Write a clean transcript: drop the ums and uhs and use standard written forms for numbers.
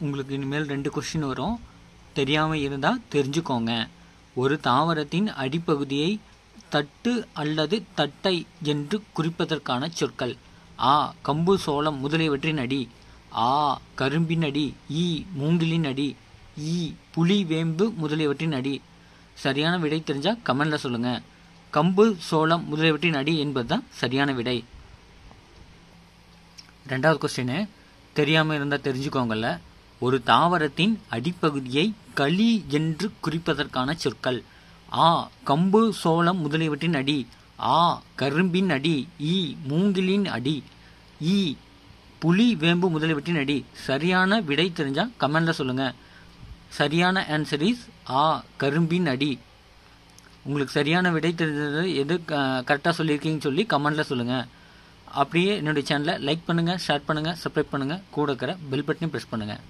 உங்களுக்கு இனிமேல் 2 கொஸ்டின் வரும். தெரியாமல் இருந்தால் தெரிஞ்சுக்கோங்க. ஒரு தாவரத்தின் அடிப்பகுதியை தட்டு அல்லது தட்டை என்று குறிப்பதற்கான சொற்கள். ஆ. கம்பு சோளம் முதலியவற்றின் அடி. ஆ. கரும்பின் அடி. ஈ. மூங்கிலின் அடி. ஈ. புலி வேம்பு முதலியவற்றின் அடி. சரியான விடை தெரிஞ்சால் கமெண்டில் சொல்லுங்கள். கம்பு சோளம் முதலியவற்றின் அடி என்பது தான் சரியான விடை. 2வது கொஸ்டின் தெரியாமல் இருந்தால் தெரிஞ்சுக்கோங்கல்ல. ஒரு தாவரத்தின் அடிப்பகுதியை களி என்று குறிப்பதற்கான சொற்கள். ஆ. கம்பு சோளம் முதலியவற்றின் அடி. ஆ. கரும்பின் அடி. ஈ. மூங்கிலின் அடி. ஈ. புலி வேம்பு முதலியவற்றின் அடி. சரியான விடை தெரிஞ்சால் கமெண்டில் சொல்லுங்கள். சரியான ஆன்சர் இஸ் ஆ. கரும்பின் அடி. உங்களுக்கு சரியான விடை தெரிஞ்சது எது கரெக்டாக சொல்லியிருக்கீங்கன்னு சொல்லி கமெண்டில் சொல்லுங்கள். அப்படியே என்னுடைய சேனலை லைக் பண்ணுங்கள், ஷேர் பண்ணுங்கள், சப்ஸ்கிரைப் பண்ணுங்கள், கூட இருக்கிற பெல் பட்டனையும் ப்ரெஸ் பண்ணுங்கள்.